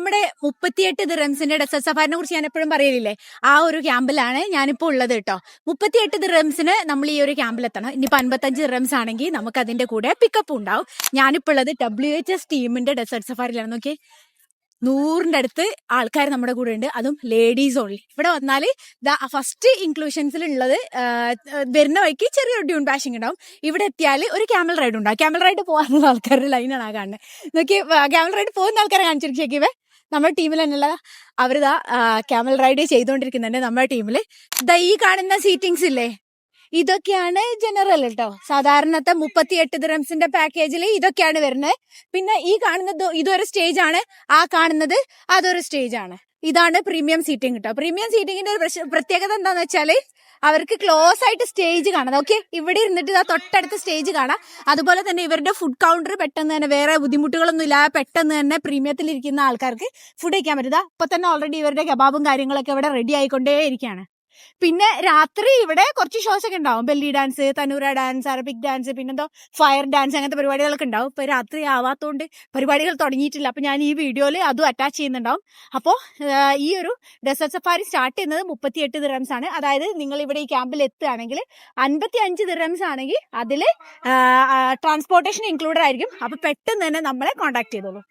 നമ്മുടെ 38 ദിറംസിന്റെ ഡെസേർട്ട് സഫാരിനെ കുറിച്ച് ഞാൻ എപ്പോഴും പറയലില്ലേ, ആ ഒരു ക്യാമ്പിലാണ് ഞാനിപ്പോൾ ഉള്ളത് കേട്ടോ. 38 ദിറംസിന് നമ്മൾ ഈ ഒരു ക്യാമ്പിൽ എത്തണം. ഇനിയിപ്പോൾ 55 ദിറംസ് ആണെങ്കിൽ നമുക്ക് അതിന്റെ കൂടെ പിക്കപ്പ് ഉണ്ടാവും. ഞാനിപ്പോൾ ഉള്ളത് WHS ടീമിന്റെ ഡെസേർട്ട് സഫാരിയിലാണ്. നോക്കി, 100ന്റെ അടുത്ത് ആൾക്കാർ നമ്മുടെ കൂടെ ഉണ്ട്, അതും ലേഡീസ് ഓൺലി. ഇവിടെ വന്നാൽ ഫസ്റ്റ് ഇൻക്ലൂഷൻസിൽ ഉള്ളത് വരുന്ന വഴിക്ക് ചെറിയൊരു ഡ്യൂൺ ബാഷിംഗ് ഉണ്ടാവും. ഇവിടെ എത്തിയാൽ ഒരു ക്യാമൽ റൈഡ് ഉണ്ടാവും. ക്യാമൽ റൈഡ് പോകാനുള്ള ആൾക്കാരുടെ ലൈനാണ് ആ കാണുന്നത്. നോക്കി, ക്യാമൽ റൈഡ് പോകുന്ന ആൾക്കാരെ കാണിച്ചിരിക്കേ, നമ്മുടെ ടീമിൽ തന്നെയുള്ള അവരിതാ ക്യാമൽ റൈഡ് ചെയ്തുകൊണ്ടിരിക്കുന്നുണ്ട്. നമ്മുടെ ടീമിൽ ഈ കാണുന്ന സീറ്റിങ്സ് ഇല്ലേ, ഇതൊക്കെയാണ് ജനറൽ കേട്ടോ. സാധാരണത്തെ 38 ദിറംസിന്റെ പാക്കേജിൽ ഇതൊക്കെയാണ് വരുന്നത്. പിന്നെ ഈ കാണുന്നത് ഇതൊരു സ്റ്റേജ് ആണ്, ആ കാണുന്നത് അതൊരു സ്റ്റേജ് ആണ്. ഇതാണ് പ്രീമിയം സീറ്റിംഗ് കേട്ടോ. പ്രീമിയം സീറ്റിംഗിന്റെ ഒരു പ്രത്യേകത എന്താന്ന് വെച്ചാല് അവർക്ക് ക്ലോസ് ആയിട്ട് സ്റ്റേജ് കാണാം. ഓക്കെ, ഇവിടെ ഇരുന്നിട്ട് ഇതാ തൊട്ടടുത്ത് സ്റ്റേജ് കാണാം. അതുപോലെ തന്നെ ഇവരുടെ ഫുഡ് കൗണ്ടർ പെട്ടെന്ന് തന്നെ, വേറെ ബുദ്ധിമുട്ടുകളൊന്നും ഇല്ലാതെ പെട്ടെന്ന് തന്നെ പ്രീമിയത്തിൽ ഇരിക്കുന്ന ആൾക്കാർക്ക് ഫുഡ് കഴിക്കാൻ പറ്റുക. ഇപ്പൊ തന്നെ ഓൾറെഡി ഇവരുടെ കബാബും കാര്യങ്ങളൊക്കെ ഇവിടെ റെഡി ആയിക്കൊണ്ടേ ഇരിക്കുകയാണ്. പിന്നെ രാത്രി ഇവിടെ കുറച്ച് ഷോസ് ഒക്കെ ഉണ്ടാവും. ബെല്ലി ഡാൻസ്, തനൂര ഡാൻസ്, അറബിക് ഡാൻസ്, പിന്നെന്തോ ഫയർ ഡാൻസ്, അങ്ങനത്തെ പരിപാടികളൊക്കെ ഉണ്ടാവും. ഇപ്പൊ രാത്രി ആവാത്തോണ്ട് പരിപാടികൾ തുടങ്ങിയിട്ടില്ല. അപ്പൊ ഞാൻ ഈ വീഡിയോയിൽ അതും അറ്റാച്ച് ചെയ്യുന്നുണ്ടാവും. അപ്പോൾ ഈ ഒരു ഡെസേർട്ട് സഫാരി സ്റ്റാർട്ട് ചെയ്യുന്നത് 38 ദിറംസ് ആണ്. അതായത് നിങ്ങൾ ഇവിടെ ഈ ക്യാമ്പിൽ എത്തുകയാണെങ്കിൽ 55 ദിറംസ് ആണെങ്കിൽ അതിൽ ട്രാൻസ്പോർട്ടേഷൻ ഇൻക്ലൂഡഡ് ആയിരിക്കും. അപ്പൊ പെട്ടെന്ന് തന്നെ നമ്മളെ കോൺടാക്ട് ചെയ്തോളൂ.